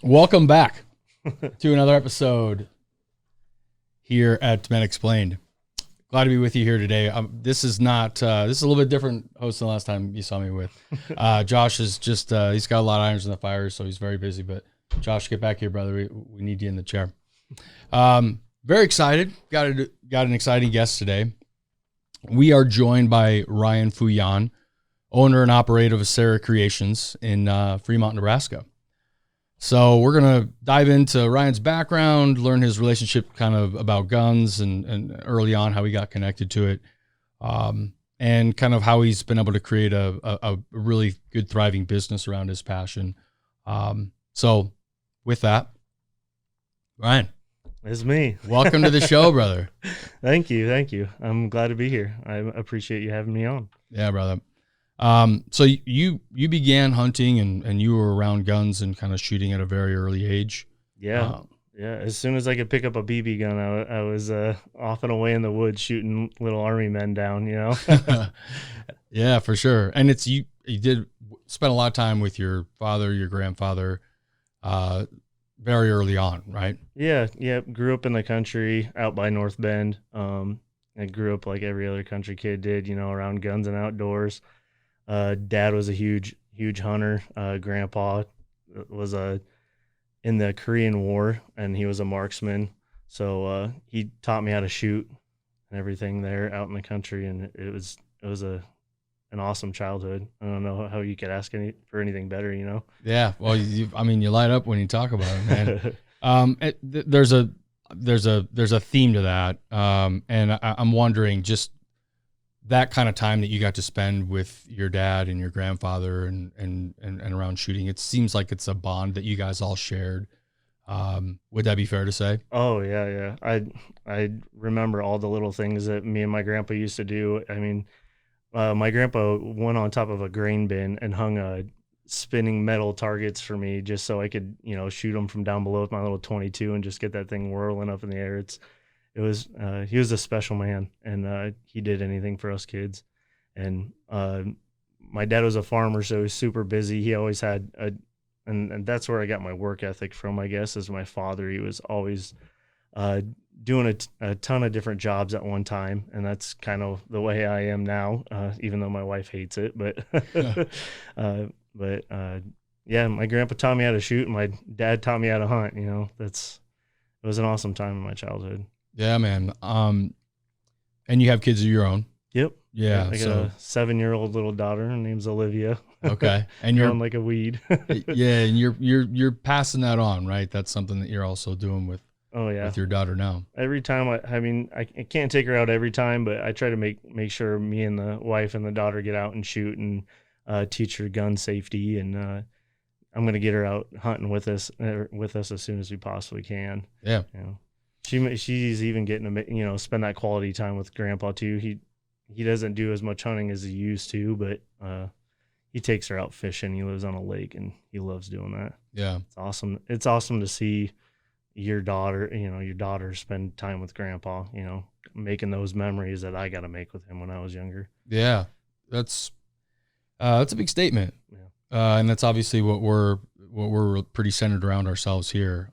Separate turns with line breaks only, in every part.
Welcome back to another episode here at Men Explained. Glad to be with you here today. This is not, this is a little bit different host than the last time you saw me with. Josh is just, he's got a lot of irons in the fire, so he's very busy. But Josh, get back here, brother. We need you in the chair. Very excited. Got an exciting guest today. We are joined by Ryan Fujan, owner and operator of Cerakreations in Fremont, Nebraska. So we're going to dive into Ryan's background, learn his relationship kind of about guns and early on how he got connected to it, and kind of how he's been able to create a really good, thriving business around his passion. So with that, Ryan.
It's me.
Welcome to the show, brother.
Thank you. I'm glad to be here. I appreciate you having me on.
Yeah, brother. So you began hunting and you were around guns and kind of shooting at a very early age.
Yeah. As soon as I could pick up a BB gun, I was off and away in the woods shooting little army men down, you know?
Yeah, for sure. And it's, you did spend a lot of time with your father, your grandfather, very early on, right? Yeah.
Grew up in the country out by North Bend. I grew up like every other country kid did, you know, around guns and outdoors. Dad was a huge hunter. Grandpa was in the Korean War, and he was a marksman. So he taught me how to shoot and everything there out in the country, and it was an awesome childhood. I don't know how you could ask for anything better, you know?
Yeah. Well, you light up when you talk about it, man. There's a theme to that, and I'm wondering just that kind of time that you got to spend with your dad and your grandfather and around shooting. It seems like it's a bond that you guys all shared. Would that be fair to say?
Oh yeah. I remember all the little things that me and my grandpa used to do. I mean, my grandpa went on top of a grain bin and hung spinning metal targets for me just so I could, you know, shoot them from down below with my little 22 and just get that thing whirling up in the air. He was a special man, and he did anything for us kids. And my dad was a farmer, so he was super busy. He always had and that's where I got my work ethic from, I guess, is my father. He was always doing a ton of different jobs at one time, and that's kind of the way I am now, even though my wife hates it. But yeah, my grandpa taught me how to shoot, and my dad taught me how to hunt. You know, it was an awesome time in my childhood.
Yeah, man. And you have kids of your own?
Yep.
Yeah.
I got a 7-year-old little daughter. Her name's Olivia.
Okay. And you're
like a weed.
Yeah, and you're passing that on, right? That's something that you're also doing with your daughter now.
Every time I can't take her out every time, but I try to make sure me and the wife and the daughter get out and shoot and teach her gun safety, and I'm going to get her out hunting with us as soon as we possibly can.
Yeah.
You know. She's even getting to, you know, spend that quality time with Grandpa too. He doesn't do as much hunting as he used to, but he takes her out fishing. He lives on a lake, and he loves doing that.
Yeah,
it's awesome. It's awesome to see your daughter spend time with Grandpa. You know, making those memories that I got to make with him when I was younger.
Yeah, that's a big statement.
Yeah,
and that's obviously what we're pretty centered around ourselves here.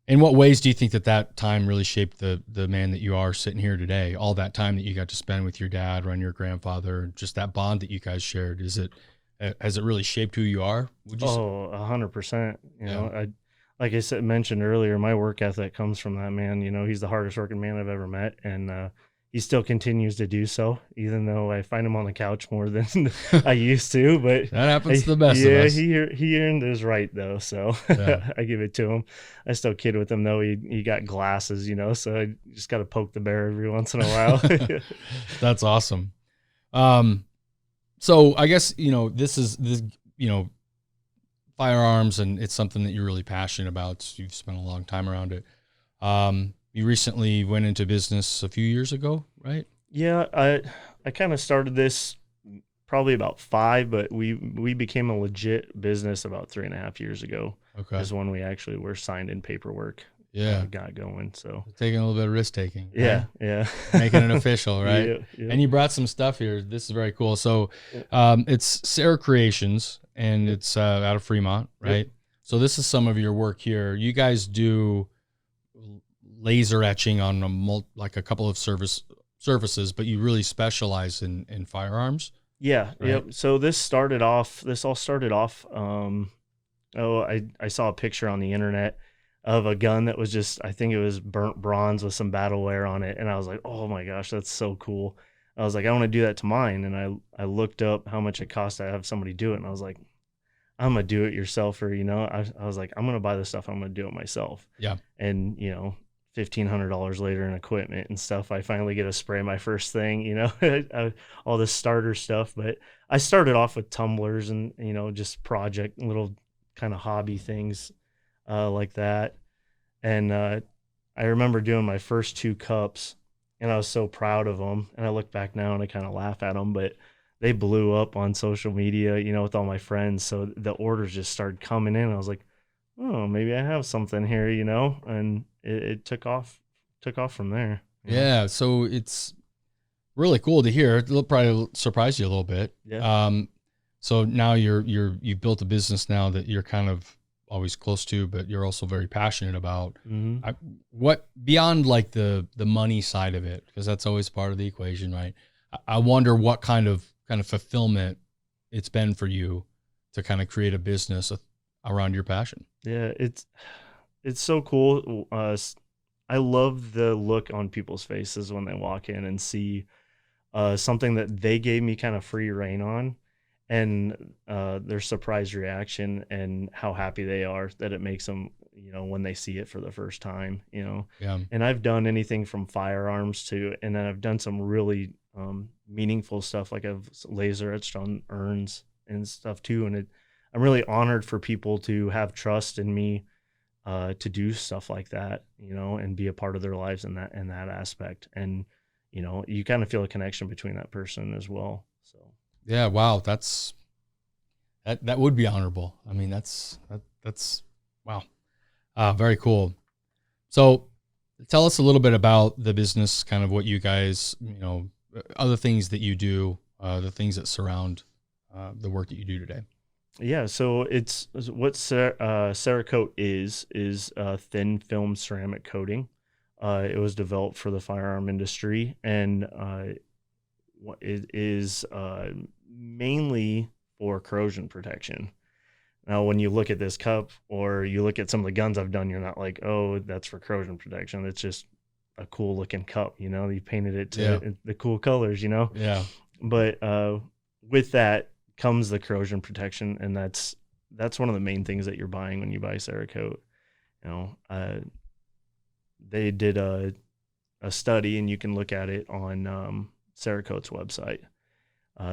In what ways do you think that time really shaped the man that you are sitting here today? All that time that you got to spend with your dad and your grandfather, just that bond that you guys shared, has it really shaped who you are? Would you say?
100%. You know, like I mentioned earlier, my work ethic comes from that man. You know, he's the hardest working man I've ever met, and he still continues to do so, even though I find him on the couch more than I used to. But
that happens to the best of us.
He earned his right, though, so yeah. I give it to him. I still kid with him, though. He got glasses, you know, so I just got to poke the bear every once in a while.
That's awesome. So I guess, you know, this you know, firearms, and it's something that you're really passionate about. So you've spent a long time around it. You recently went into business a few years ago, right?
Yeah, I kind of started this probably about 5, but we became a legit business about 3.5 years ago.
Okay.
Is when we actually were signed in paperwork.
Yeah.
Got going. So
taking a little bit of risk taking.
Right? Yeah.
Making it official, right?
Yeah.
And you brought some stuff here. This is very cool. So it's Cerakreations, and it's out of Fremont, right? So this is some of your work here. You guys do laser etching on like a couple of surfaces, but you really specialize in firearms.
Yeah.
Right?
Yep. So this all started off, I saw a picture on the internet of a gun that was just, I think it was burnt bronze with some battle wear on it. And I was like, oh my gosh, that's so cool. I was like, I want to do that to mine. And I looked up how much it cost to have somebody do it. And I was like, I'm a do it yourselfer, I was like, I'm going to buy this stuff. I'm going to do it myself.
Yeah.
And, $1,500 later in equipment and stuff, I finally get to spray my first thing, all this starter stuff. But I started off with tumblers and, just project little kind of hobby things like that. And I remember doing my first 2 cups and I was so proud of them. And I look back now and I kind of laugh at them, but they blew up on social media, with all my friends. So the orders just started coming in. I was like, oh, maybe I have something here, and it took off from there.
Yeah. So it's really cool to hear. It'll probably surprise you a little bit.
Yeah.
So now you've built a business now that you're kind of always close to, but you're also very passionate about.
Mm-hmm.
What beyond like the money side of it, because that's always part of the equation, right? I wonder what kind of fulfillment it's been for you to kind of create a business around your passion.
Yeah, it's so cool. I love the look on people's faces when they walk in and see something that they gave me kind of free reign on, and their surprise reaction and how happy they are that it makes them, when they see it for the first time,
Yeah.
And I've done anything from firearms and then I've done some really meaningful stuff, like I've laser etched on urns and stuff too. And I'm really honored for people to have trust in me to do stuff like that, and be a part of their lives in that aspect. And, you kind of feel a connection between that person as well. So,
yeah. Wow. That would be honorable. I mean, that's wow. Very cool. So tell us a little bit about the business, kind of what you guys, other things that you do, the things that surround the work that you do today.
Yeah, so it's what Cerakote is thin film ceramic coating. It was developed for the firearm industry, and it is mainly for corrosion protection. Now, when you look at this cup or you look at some of the guns I've done, you're not like, oh, that's for corrosion protection. It's just a cool looking cup, you painted it to the cool colors,
Yeah.
But with that comes the corrosion protection, and that's one of the main things that you're buying when you buy Cerakote. They did a study, and you can look at it on Cerakote's website.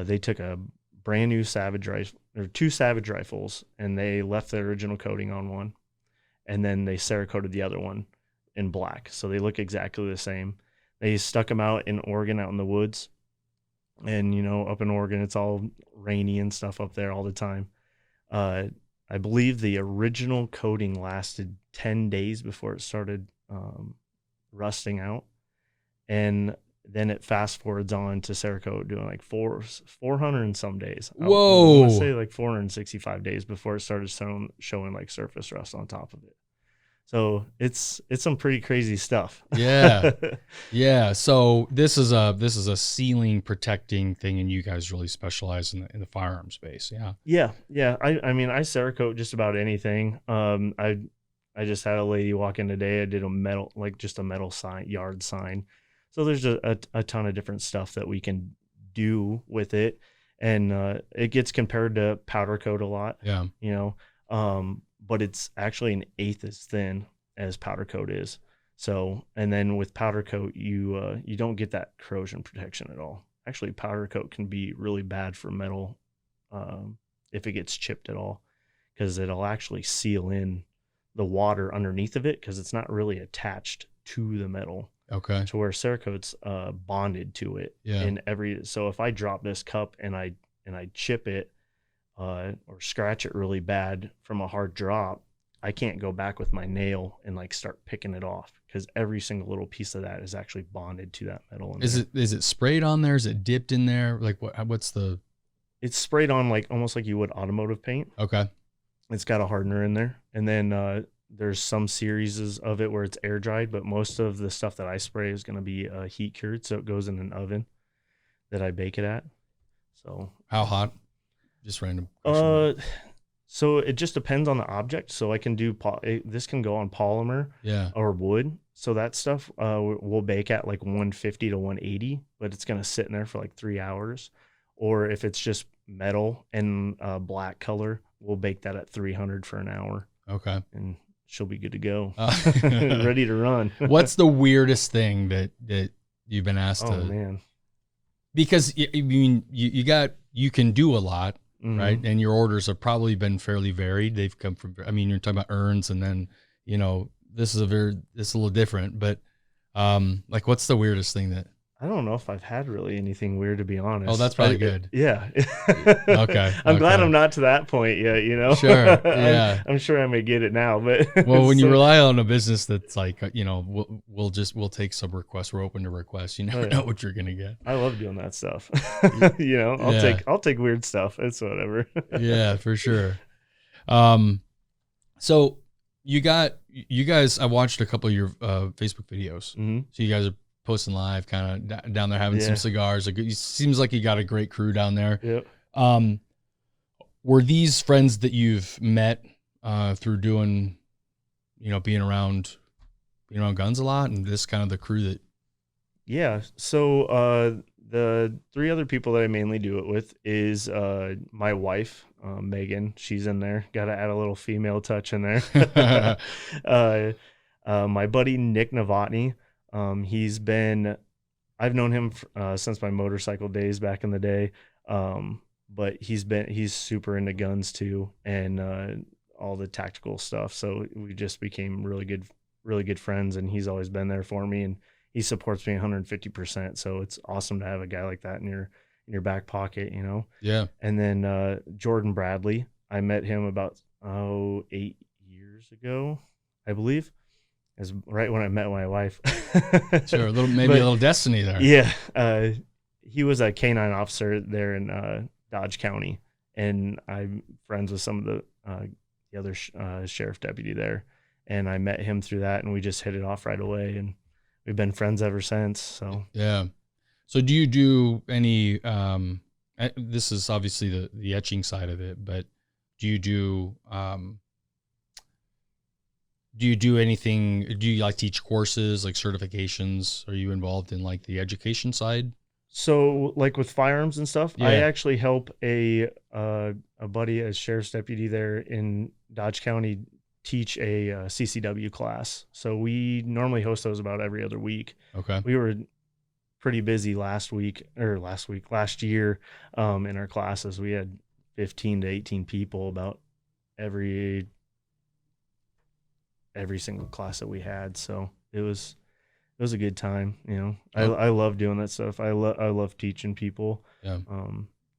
They took a brand new Savage rifle, or 2 Savage rifles, and they left the original coating on one, and then they Cerakoted the other one in black, so they look exactly the same. They stuck them out in Oregon, out in the woods, and up in Oregon it's all rainy and stuff up there all the time. I believe the original coating lasted 10 days before it started rusting out, and then it fast forwards on to Cerakote doing like 400 and some days.
Whoa!
I want to say like 465 days before it started showing like surface rust on top of it. So it's some pretty crazy stuff.
Yeah. Yeah. So this is a ceiling protecting thing, and you guys really specialize in the firearm space. Yeah.
Yeah. Yeah. I mean, I Cerakote just about anything. I just had a lady walk in today. I did a metal sign, yard sign. So there's a ton of different stuff that we can do with it. And it gets compared to powder coat a lot.
Yeah.
But it's actually an eighth as thin as powder coat is. So, and then with powder coat, you don't get that corrosion protection at all. Actually, powder coat can be really bad for metal if it gets chipped at all, because it'll actually seal in the water underneath of it, because it's not really attached to the metal.
Okay.
To where Cerakote's bonded to it.
Yeah.
So if I drop this cup and I chip it or scratch it really bad from a hard drop, I can't go back with my nail and like start picking it off, because every single little piece of that is actually bonded to that metal.
Is it sprayed on there? Is it dipped in there? Like what's the?
It's sprayed on like almost like you would automotive paint.
Okay.
It's got a hardener in there, and then there's some series of it where it's air dried, but most of the stuff that I spray is going to be heat cured, so it goes in an oven that I bake it at. So
How hot? Just random
uh,
question.
so it just depends on the object. So I can do this can go on polymer,
Yeah.
or wood. So that stuff we'll bake at like 150 to 180, but it's gonna sit in there for like 3 hours. Or if it's just metal and black color, we'll bake that at 300 for an hour,
Okay.
and she'll be good to go,
Uh,
ready to run.
What's the weirdest thing that you've been asked
Oh
to?
man.
Because I mean, you can do a lot, right?
Mhm.
And your orders have probably been fairly varied. They've come from, I mean, you're talking about urns, and then this is a little different. But like, what's the weirdest thing that?
I don't know if I've had really anything weird, to be honest.
Oh, that's probably good.
Yeah.
Okay.
I'm glad
Okay.
I'm not to that point yet, you know.
Sure. Yeah.
I'm sure I may get it now, but
Well, when you
so,
rely on a business that's like, we'll take some requests. We're open to requests. You
oh,
never
yeah.
know what you're gonna get.
I love doing that stuff.
Y-
You know,
Yeah.
I'll take weird stuff. It's whatever.
Yeah, for sure. So you guys, I watched a couple of your Facebook videos.
Hmm.
So you guys are posting live, kind of down there having some
Yeah.
cigars. It seems like you got a great crew down there.
Yep.
Were these friends that you've met through doing, being around guns a lot, and this kind of the crew that?
Yeah. So the three other people that I mainly do it with is my wife, Megan. She's in there. Got to add a little female touch in there. My buddy Nick Novotny. I've known him since my motorcycle days back in the day. But he's super into guns too, and all the tactical stuff. So we just became really good friends, and he's always been there for me, and he supports me 150%. So it's awesome to have a guy like that in your back pocket, you know?
Yeah.
And then Jordan Bradley, I met him about 8 years ago, I believe. Is right when I met my wife.
Sure, a little destiny there.
Yeah. He was a canine officer there in Dodge County, and I'm friends with some of the other sheriff deputy there, and I met him through that, and we just hit it off right away, and we've been friends ever since. So
Yeah. So do you do any? This is obviously the etching side of it, but do you do? Do you do anything? Do you like teach courses, like certifications? Are you involved in like the education side?
So like with firearms and stuff, I
Yeah.
actually help a buddy as sheriff's deputy there in Dodge County teach a CCW class. So we normally host those about every other week.
Okay.
We were pretty busy last year, in our classes. We had 15 to 18 people about every single class that we had. So it was a good time, you know. I love doing that stuff. I love teaching people,
Yeah.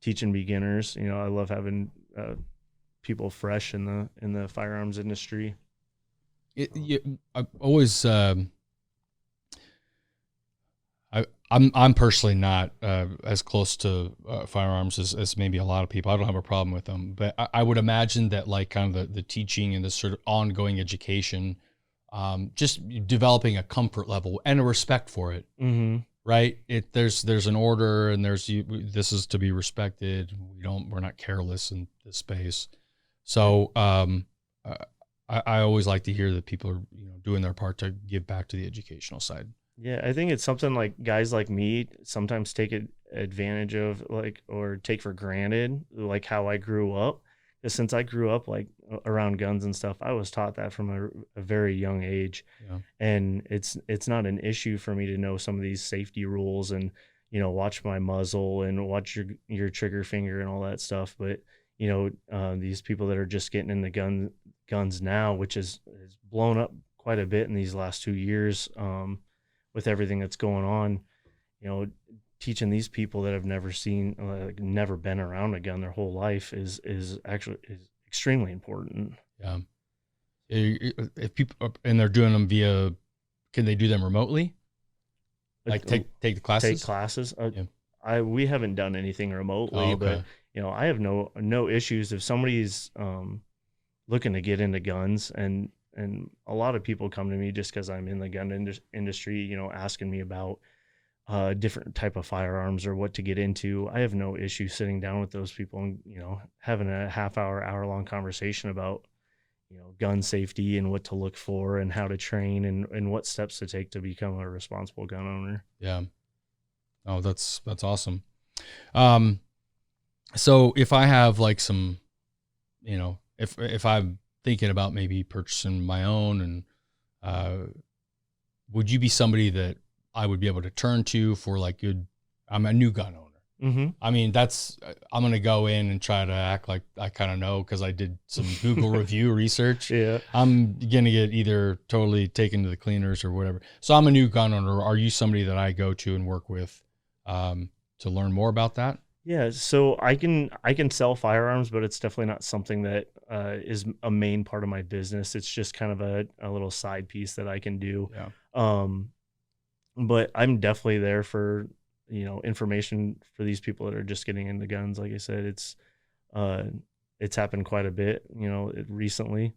Teaching beginners. You know, I love having people fresh in the firearms industry.
I always. I'm personally not as close to firearms as maybe a lot of people. I don't have a problem with them, but I would imagine that like kind of the teaching and the sort of ongoing education, just developing a comfort level and a respect for it.
Mm-hmm.
Right? There's an order, and this is to be respected. We're not careless in this space. So I always like to hear that people are doing their part to give back to the educational side.
Yeah, I think it's something like guys like me sometimes take advantage of, like, or take for granted, like how I grew up. 'Cause since I grew up like around guns and stuff, I was taught that from a very young age.
Yeah.
And it's not an issue for me to know some of these safety rules and watch my muzzle and watch your trigger finger and all that stuff. But these people that are just getting into guns now, which is blown up quite a bit in these last 2 years. With everything that's going on, teaching these people that have never been around a gun their whole life is extremely important.
Yeah. If people and they're doing them can they do them remotely? Like take the classes?
Take classes.
Yeah.
We haven't done anything remotely,
Oh, okay.
but I have no issues if somebody's looking to get into guns, and a lot of people come to me just because I'm in the gun industry, you know, asking me about different type of firearms or what to get into. I have no issue sitting down with those people and, you know, having a hour long conversation about, you know, gun safety and what to look for and how to train and what steps to take to become a responsible gun owner.
Yeah. Oh, that's awesome. So if I have like some, you know, if I'm thinking about maybe purchasing my own, and would you be somebody that I would be able to turn to for like good? I'm a new gun owner.
Mm-hmm.
I mean, I'm going to go in and try to act like I kind of know, because I did some Google review research.
Yeah.
I'm going to get either totally taken to the cleaners or whatever. So I'm a new gun owner. Are you somebody that I go to and work with to learn more about that?
Yeah, so I can sell firearms, but it's definitely not something that is a main part of my business. It's just kind of a little side piece that I can do.
Yeah.
But I'm definitely there for, you know, information for these people that are just getting into guns. Like I said, it's happened quite a bit, you know, recently,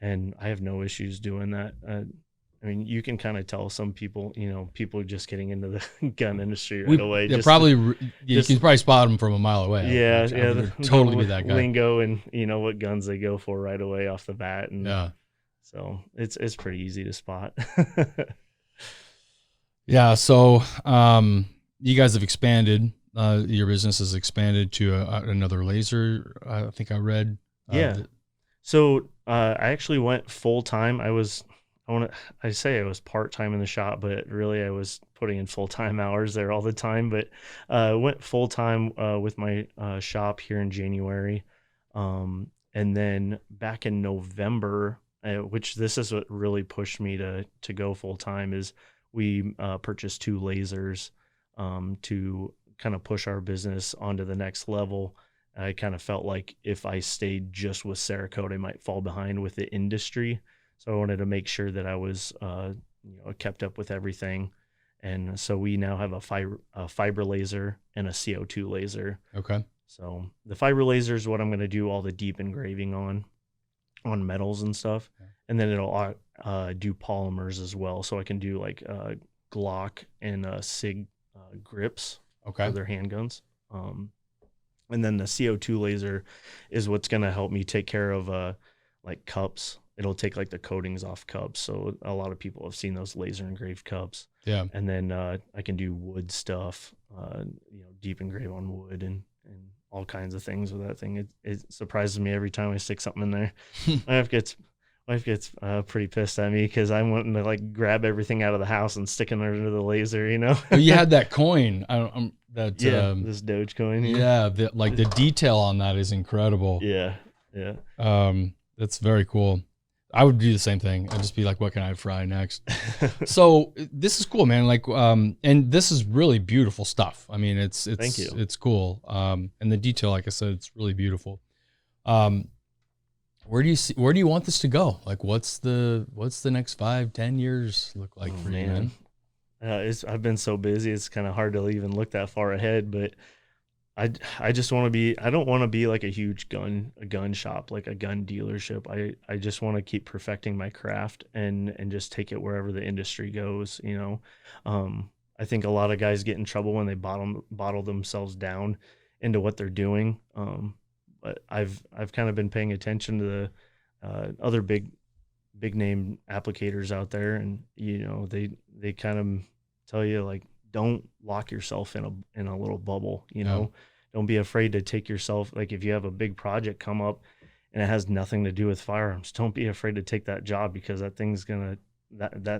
and I have no issues doing that. I mean, you can kind of tell some people, you know, people just getting into the gun industry right away.
Yeah, you can probably spot them from a mile away.
Yeah,
I would totally be that guy.
Lingo and, you know, what guns they go for right away off the bat, and
yeah,
so it's pretty easy to spot.
Yeah. So, you guys have expanded. Your business has expanded to another laser. I think I read.
Yeah. So I actually went full time. I say I was part time in the shop, but really I was putting in full time hours there all the time. But went full time with my shop here in January, and then back in November, which this is what really pushed me to go full time, is we purchased 2 lasers to kind of push our business onto the next level. I kind of felt like if I stayed just with Cerakote, I might fall behind with the industry. So I wanted to make sure that I was, you know, kept up with everything. And so we now have a fiber laser and a CO2 laser.
Okay.
So the fiber laser is what I'm going to do all the deep engraving on metals and stuff. Okay. And then it'll do polymers as well. So I can do like Glock and SIG grips for their handguns. And then the CO2 laser is what's going to help me take care of like cups. It'll take like the coatings off cups. So a lot of people have seen those laser engraved cups. Yeah. And then I can do wood stuff, you know, deep engrave on wood and all kinds of things with that thing. It surprises me every time I stick something in there. My wife gets pretty pissed at me because I'm wanting to like grab everything out of the house and stick it under the laser, you know.
Well, you had that coin.
This Doge coin.
Yeah, the detail on that is incredible.
Yeah.
That's very cool. I would do the same thing. I'd just be like, what can I fry next? So this is cool, man. Like, and this is really beautiful stuff. I mean,
Thank you.
It's cool. And the detail, like I said, it's really beautiful. Where do you want this to go? Like, what's the next 5-10 years look like for you, man?
I've been so busy. It's kind of hard to even look that far ahead, but I just want to be, I don't want to be like a huge gun shop, like a gun dealership. I just want to keep perfecting my craft and just take it wherever the industry goes, you know. I think a lot of guys get in trouble when they bottle themselves down into what they're doing. But I've kind of been paying attention to the other big name applicators out there, and you know, they kind of tell you like, don't lock yourself in a little bubble, you know. Don't be afraid to take yourself, like if you have a big project come up and it has nothing to do with firearms, don't be afraid to take that job, because that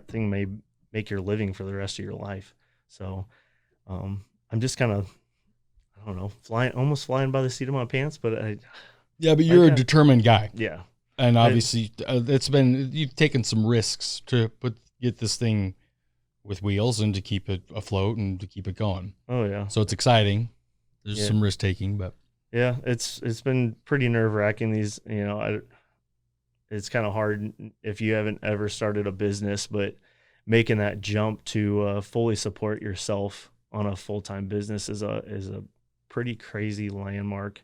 thing may make your living for the rest of your life. So I'm just kind of, I don't know, almost flying by the seat of my pants, but
but you're a determined guy.
Yeah.
And obviously you've taken some risks to get this thing with wheels and to keep it afloat and to keep it going.
Oh yeah.
So it's exciting. There's some risk taking, but
yeah, it's been pretty nerve wracking. These, you know, it's kind of hard if you haven't ever started a business, but making that jump to fully support yourself on a full-time business is a pretty crazy landmark.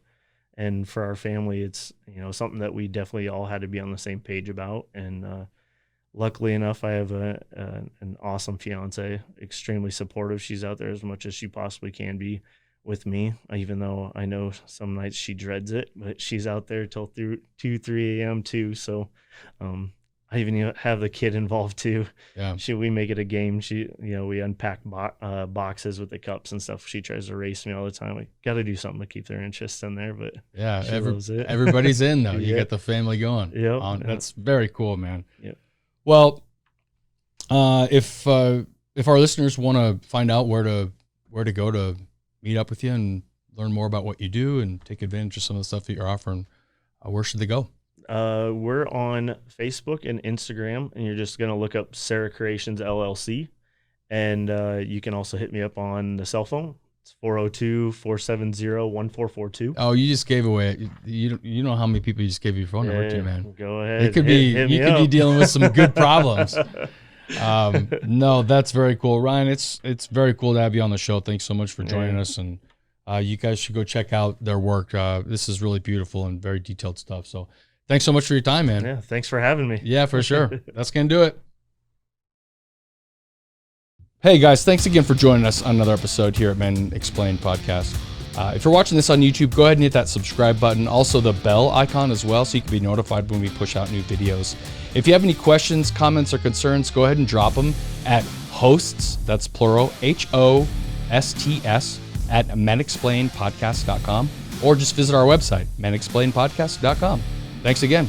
And for our family, it's, something that we definitely all had to be on the same page about. And luckily enough, I have an awesome fiance, extremely supportive. She's out there as much as she possibly can be with me, even though I know some nights she dreads it, but she's out there till 2-3 a.m. too. So I even have the kid involved too.
Yeah.
We make it a game. We unpack boxes with the cups and stuff. She tries to race me all the time. We got to do something to keep their interest in there, but
yeah,
she loves it.
Everybody's in though. You
Yeah.
get the family going.
Yeah.
That's very cool, man.
Yep.
Well, if our listeners want to find out where to go to meet up with you and learn more about what you do and take advantage of some of the stuff that you're offering, where should they go?
We're on Facebook and Instagram, and you're just going to look up Cerakreations LLC. And you can also hit me up on the cell phone. It's 402-470-1442.
Oh, you just gave away. You know how many people you just gave your phone number to, man.
Go ahead.
It could be you could be dealing with some good problems. No, that's very cool, Ryan. It's very cool to have you on the show. Thanks so much for joining us, and you guys should go check out their work. This is really beautiful and very detailed stuff. So thanks so much for your time, man.
Yeah, thanks for having me.
Yeah, for sure. That's gonna do it. Hey guys, thanks again for joining us on another episode here at Men Explained Podcast. If you're watching this on YouTube, go ahead and hit that subscribe button. Also the bell icon as well, so you can be notified when we push out new videos. If you have any questions, comments, or concerns, go ahead and drop them at hosts, that's plural, HOSTS, at menexplainedpodcast.com, or just visit our website, menexplainedpodcast.com. Thanks again.